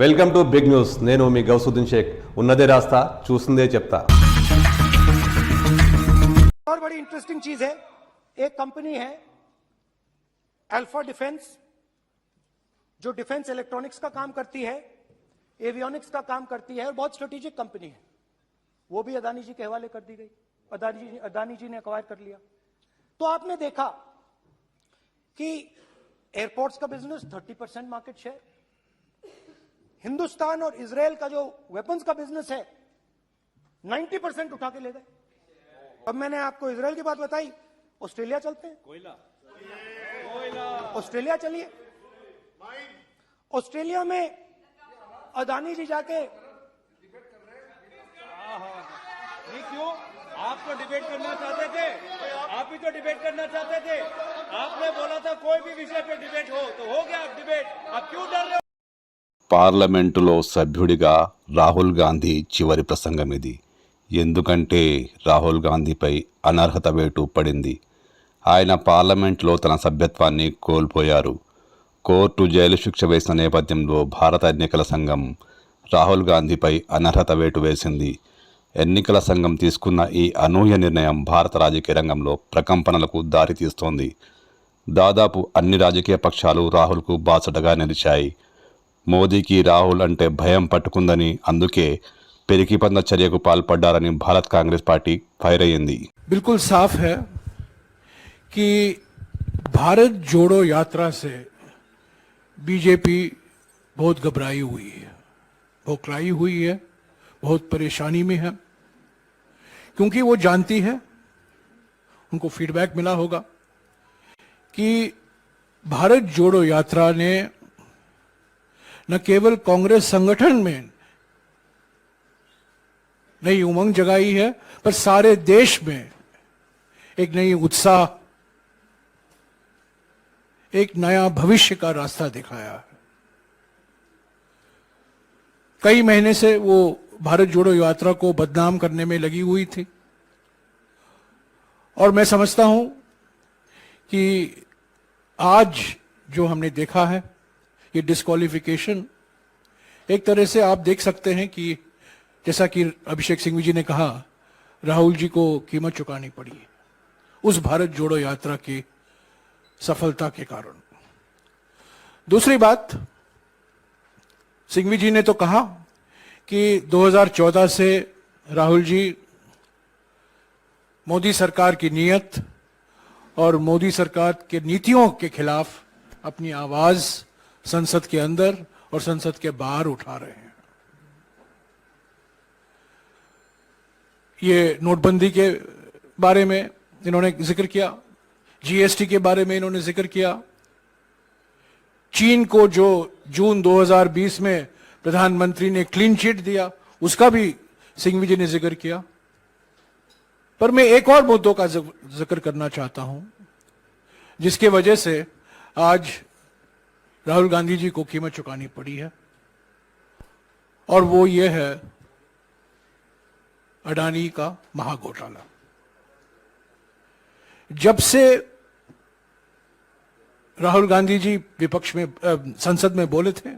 Welcome to big news. నేను మీ గౌసుద్దీన్ షేక్. ఉన్నదే రాస్తా, చూసిందే చెప్తా. और बड़ी इंटरेस्टिंग चीज है, एक कंपनी है अल्फा डिफेंस, जो डिफेंस इलेक्ट्रॉनिक्स का काम करती है, एवियोनिक्स का काम करती है और बहुत स्ट्रेटेजिक कंपनी है. वो भी अदानी जी के हवाले कर दी गई. अदानी जी ने एक्वायर कर लिया. तो आपने देखा कि एयरपोर्ट्स का बिजनेस 30% मार्केट शेयर, हिंदुस्तान और इजराइल का जो वेपन्स का बिजनेस है 90% उठा के ले गए. अब मैंने आपको इजराइल की बात बताई, ऑस्ट्रेलिया चलते हैं. ऑस्ट्रेलिया चलिए. ऑस्ट्रेलिया में अदानी जी जाके नहीं, क्यों? आप तो डिबेट करना चाहते थे, आप ही तो डिबेट करना चाहते थे. आपने बोला था कोई भी विषय पे डिबेट हो, तो हो गया डिबेट. अब क्यों डर रहे हो? పార్లమెంటులో సభ్యుడిగా రాహుల్ గాంధీ చివరి ప్రసంగం ఇది. ఎందుకంటే రాహుల్ గాంధీపై అనర్హత వేటు పడింది. ఆయన పార్లమెంట్లో తన సభ్యత్వాన్ని కోల్పోయారు. కోర్టు జైలు శిక్ష వేసిన నేపథ్యంలో భారత ఎన్నికల సంఘం రాహుల్ గాంధీపై అనర్హత వేటు వేసింది. ఎన్నికల సంఘం తీసుకున్న ఈ అనూహ్య నిర్ణయం భారత రాజకీయ రంగంలో ప్రకంపనలకు దారితీస్తోంది. దాదాపు అన్ని రాజకీయ పక్షాలు రాహుల్కు బాసటగా నిలిచాయి. మోదీకి రాహుల్ అంటే భయం పట్టుకుందని, అందుకే పెరికిపంద చర్యకు పాల్పడ్డారని భారత్ కాంగ్రెస్ పార్టీ ఫైర్ అయ్యింది. बिल्कुल साफ है कि भारत जोड़ो यात्रा से बीजेपी बहुत घबराई हुई है, बौखलाई हुई है, बहुत परेशानी में है, क्योंकि वो जानती है, उनको फीडबैक मिला होगा कि भारत जोड़ो यात्रा ने न केवल कांग्रेस संगठन में नई उमंग जगाई है, पर सारे देश में एक नई उत्साह, एक नया भविष्य का रास्ता दिखाया है. कई महीने से वो भारत जोड़ो यात्रा को बदनाम करने में लगी हुई थी, और मैं समझता हूं कि आज जो हमने देखा है, ये डिस्क्वालिफिकेशन, एक तरह से आप देख सकते हैं कि जैसा कि अभिषेक सिंघवी जी ने कहा, राहुल जी को कीमत चुकानी पड़ी उस भारत जोड़ो यात्रा की सफलता के कारण. दूसरी बात, सिंघवी जी ने तो कहा कि 2014 से राहुल जी मोदी सरकार की नीयत और मोदी सरकार के नीतियों के खिलाफ अपनी आवाज संसद के अंदर और संसद के बाहर उठा रहे हैं. ये नोटबंदी के बारे में इन्होंने जिक्र किया, जीएसटी के बारे में इन्होंने जिक्र किया, चीन को जो जून 2020 में प्रधानमंत्री ने क्लीन चिट दिया उसका भी सिंघवी जी ने जिक्र किया. पर मैं एक और मुद्दों का जिक्र करना चाहता हूं जिसके वजह से आज राहुल गांधी जी को कीमत चुकानी पड़ी है, और वो ये है अडानी का महाघोटाला. जब से राहुल गांधी जी विपक्ष में संसद में बोले थे,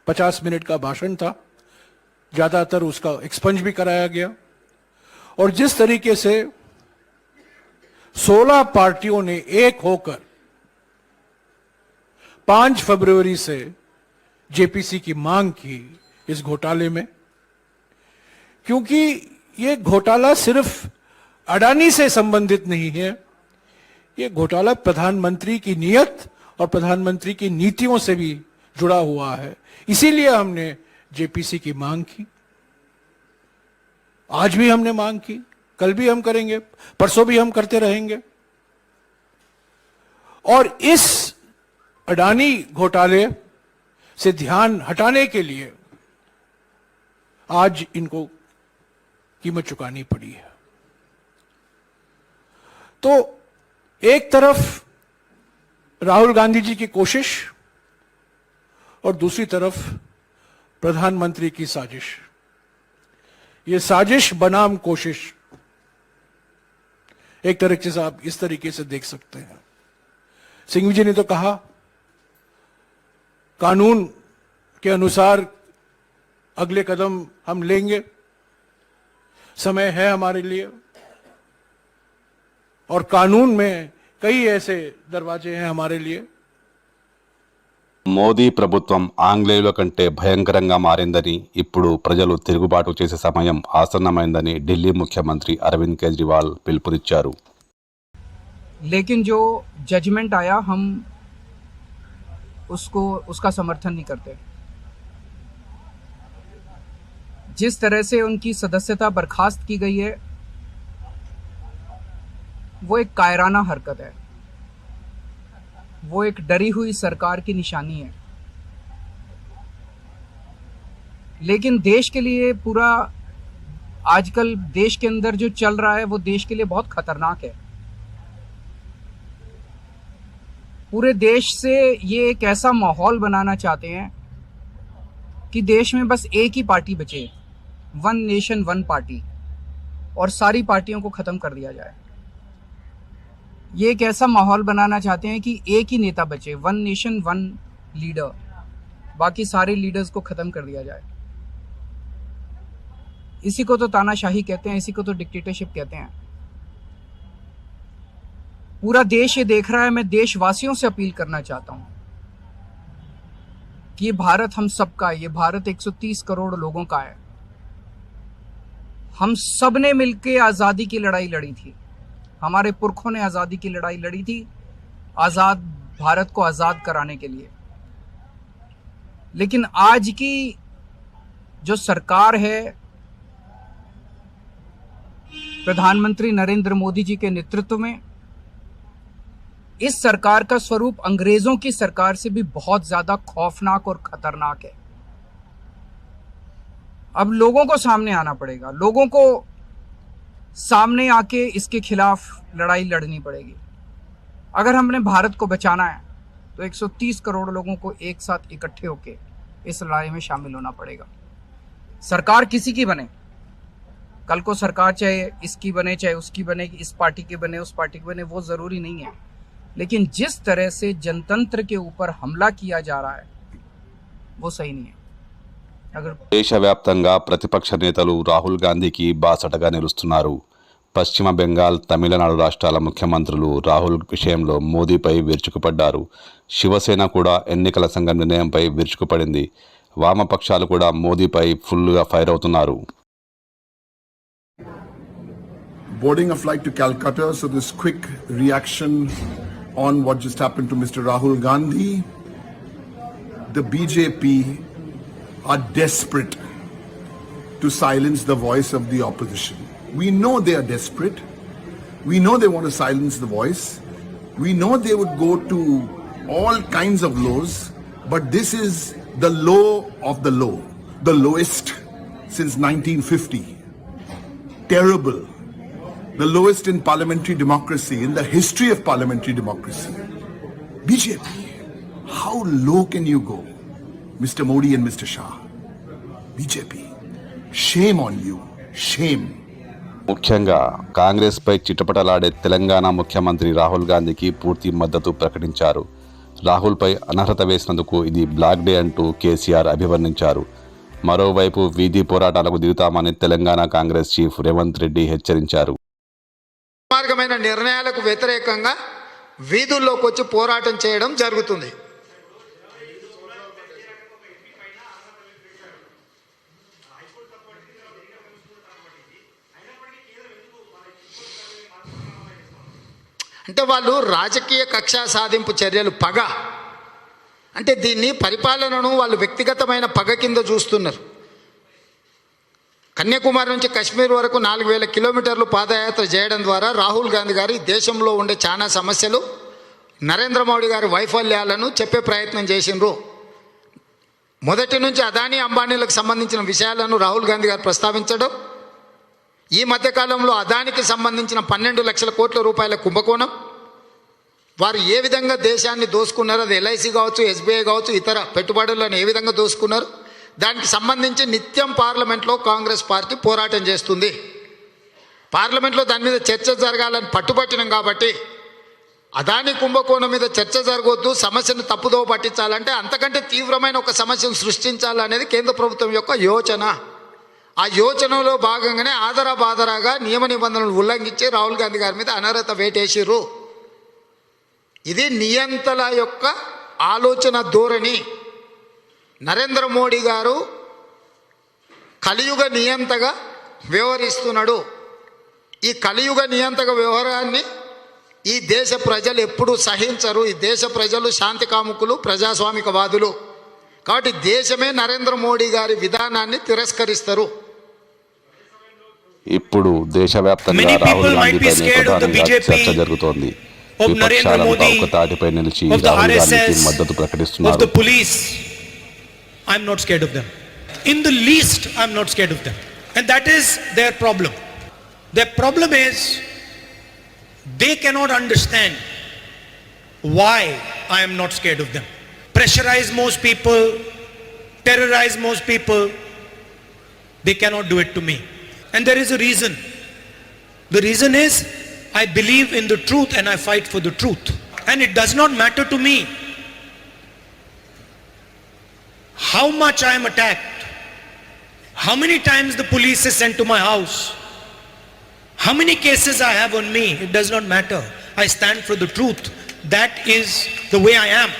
50 मिनट का भाषण था, ज्यादातर उसका एक्सपंज भी कराया गया, और जिस तरीके से 16 पार्टियों ने एक होकर 5 फरवरी से जेपीसी की मांग की इस घोटाले में, क्योंकि ये घोटाला सिर्फ अडानी से संबंधित नहीं है, ये घोटाला प्रधानमंत्री की नीयत और प्रधानमंत्री की नीतियों से भी जुड़ा हुआ है. इसीलिए हमने जेपीसी की मांग की. आज भी हमने मांग की, कल भी हम करेंगे, परसों भी हम करते रहेंगे. और इस अडानी घोटाले से ध्यान हटाने के लिए आज इनको कीमत चुकानी पड़ी है. तो एक तरफ राहुल गांधी जी की कोशिश और दूसरी तरफ प्रधानमंत्री की साजिश. ये साजिश बनाम कोशिश एक तरीके से आप इस तरीके से देख सकते हैं. सिंघवी जी ने तो कहा कानून के अनुसार अगले कदम हम लेंगे। समय है हमारे लिए और कानून में कई ऐसे दरवाजे हैं हमारे लिए। మోదీ ప్రభుత్వం ఆంగ్లేయుల కంటే భయంకరంగా మారిందని, ఇప్పుడు ప్రజలు తిరుగుబాటు చేసే సమయం ఆసన్నమైందని ఢిల్లీ ముఖ్యమంత్రి అరవింద్ కేజ్రీవాల్ పిలుపునిచ్చారు. लेकिन जो जजमेंट आया हम उसका समर्थन नहीं करते। जिस तरह से उनकी सदस्यता बर्खास्त की गई है वो एक कायराना हरकत है, वो एक डरी हुई सरकार की निशानी है। लेकिन देश के लिए पूरा आजकल देश के अंदर जो चल रहा है वो देश के लिए बहुत खतरनाक है। पूरे देश से ये एक ऐसा माहौल बनाना चाहते हैं कि देश में बस एक ही पार्टी बचे, वन नेशन वन पार्टी, और सारी पार्टियों को खत्म कर दिया जाए। ये एक ऐसा माहौल बनाना चाहते हैं कि एक ही नेता बचे, वन नेशन वन लीडर, बाकी सारे लीडर्स को खत्म कर दिया जाए। इसी को तो तानाशाही कहते हैं, इसी को तो डिक्टेटरशिप कहते हैं। पूरा देश ये देख रहा है। मैं देशवासियों से अपील करना चाहता हूं कि ये भारत हम सबका है, ये भारत 130 करोड़ लोगों का है। हम सब ने मिलकर आज़ादी की लड़ाई लड़ी थी, हमारे पुरखों ने आज़ादी की लड़ाई लड़ी थी, आज़ाद भारत को आज़ाद कराने के लिए। लेकिन आज की जो सरकार है, प्रधानमंत्री नरेंद्र मोदी जी के नेतृत्व में, इस सरकार का स्वरूप अंग्रेजों की सरकार से भी बहुत ज्यादा खौफनाक और खतरनाक है। अब लोगों को सामने आना पड़ेगा, लोगों को सामने आके इसके खिलाफ लड़ाई लड़नी पड़ेगी। अगर हमने भारत को बचाना है तो 130 करोड़ लोगों को एक साथ इकट्ठे होके इस लड़ाई में शामिल होना पड़ेगा। सरकार किसी की बने, कल को सरकार चाहे इसकी बने चाहे उसकी बने, इस पार्टी की बने उस पार्टी की बने, वो जरूरी नहीं है। लेकिन जिस तरह से जनतंत्र के ऊपर हमला किया जा रहा है वो सही नहीं है। अगर దేశవ్యాప్తంగా ప్రతిపక్ష నేతలు రాహుల్ గాంధీకి బాసటగా నిలుస్తున్నారు. పశ్చిమ బెంగాల్, తమిళనాడు రాష్ట్రాల ముఖ్యమంత్రులు రాహుల్ విషయంలో మోదీపై విరుచుకుపడ్డారు. శివసేన కూడా ఎన్నికల సంఘం నిర్ణయంపై విరుచుకుపడింది. వామపక్షాలు కూడా మోదీపై ఫుల్గా ఫైర్ అవుతున్నారు. Boarding a flight to Calcutta, so this quick reaction on what just happened to Mr. Rahul Gandhi. The BJP are desperate to silence the voice of the opposition. We know they are desperate. We know they want to silence the voice. We know they would go to all kinds of lows, but this is the low of the low, the lowest since 1950. Terrible. The lowest in parliamentary democracy, in the history of parliamentary democracy. BJP, how low can you go? Mr. Modi and Mr. Shah. BJP, shame on you. Shame. ముఖ్యంగా కాంగ్రెస్పై చిటపటలాడే తెలంగాణ ముఖ్యమంత్రి రాహుల్ గాంధీకి పూర్తి మద్దతు ప్రకటించారు. రాహుల్పై అనర్హత వేసినందుకు ఇది black day అంటూ కేసీఆర్ అభివర్ణించారు. మరోవైపు వీధి పోరాటాలకు దిగుతామని తెలంగాణ కాంగ్రెస్ చీఫ్ రేవంత్ రెడ్డి హెచ్చరించారు. మార్గమైన నిర్ణయాలకు వ్యతిరేకంగా వీధుల్లోకి వచ్చి పోరాటం చేయడం జరుగుతుంది. అంటే వాళ్ళు రాజకీయ కక్షా సాధింపు చర్యలు, పగ అంటే దీన్ని పరిపాలనను వాళ్ళు వ్యక్తిగతమైన పగ కింద చూస్తున్నారు. కన్యాకుమారి నుంచి కశ్మీర్ వరకు 4000 కిలోమీటర్లు పాదయాత్ర చేయడం ద్వారా రాహుల్ గాంధీ గారి దేశంలో ఉండే చాలా సమస్యలు, నరేంద్ర మోడీ గారి వైఫల్యాలను చెప్పే ప్రయత్నం చేసిండ్రు. మొదటి నుంచి అదానీ అంబానీలకు సంబంధించిన విషయాలను రాహుల్ గాంధీ గారు ప్రస్తావించడం, ఈ మధ్యకాలంలో అదానికి సంబంధించిన 12 లక్షల కోట్ల రూపాయల కుంభకోణం, వారు ఏ విధంగా దేశాన్ని దోసుకున్నారో, అది ఎల్ఐసి కావచ్చు, ఎస్బీఐ కావచ్చు, ఇతర పెట్టుబడులను ఏ విధంగా దోసుకున్నారు, దానికి సంబంధించి నిత్యం పార్లమెంట్లో కాంగ్రెస్ పార్టీ పోరాటం చేస్తుంది. పార్లమెంట్లో దాని మీద చర్చ జరగాలని పట్టుబట్టినాం కాబట్టి అదాని కుంభకోణం మీద చర్చ జరగొద్దు, సమస్యను తప్పుదోవ పట్టించాలంటే అంతకంటే తీవ్రమైన ఒక సమస్యను సృష్టించాలనేది కేంద్ర ప్రభుత్వం యొక్క యోచన. ఆ యోచనలో భాగంగానే ఆదరాబాదరాగా నియమ నిబంధనలు ఉల్లంఘించి రాహుల్ గాంధీ గారి మీద అనర్హత వేటేసిర్రు. ఇది నియంతల యొక్క ఆలోచన ధోరణి. నరేంద్ర మోడీ గారు కలియుగ నియంతగా వ్యవహరిస్తున్నాడు. ఈ కలియుగ నియంతక వ్యవహారాన్ని ఈ దేశ ప్రజలు ఎప్పుడూ సహించరు. ఈ దేశ ప్రజలు శాంతి కాముకులు, ప్రజాస్వామికవాదులు. కాబట్టి దేశమే నరేంద్ర మోడీ గారి విధానాన్ని తిరస్కరిస్తారు. ఇప్పుడు దేశవ్యాప్తంగా రాహుల్ గాంధీపై ప్రధానంగా చర్చ జరుగుతోంది. విపక్షాలంతా ఒక తాటిపై నిలిచి రాహుల్ గాంధీకి మద్దతు ప్రకటిస్తున్నారు. Of the police, I'm not scared of them. In the least, I'm not scared of them. And that is their problem. Their problem is they cannot understand why I am not scared of them. Pressurize most people, terrorize most people. They cannot do it to me. And there is a reason. The reason is I believe in the truth and I fight for the truth. And it does not matter to me how much I am attacked, how many times the police is sent to my house, how many cases I have on me. It does not matter. I stand for the truth. That is the way I am.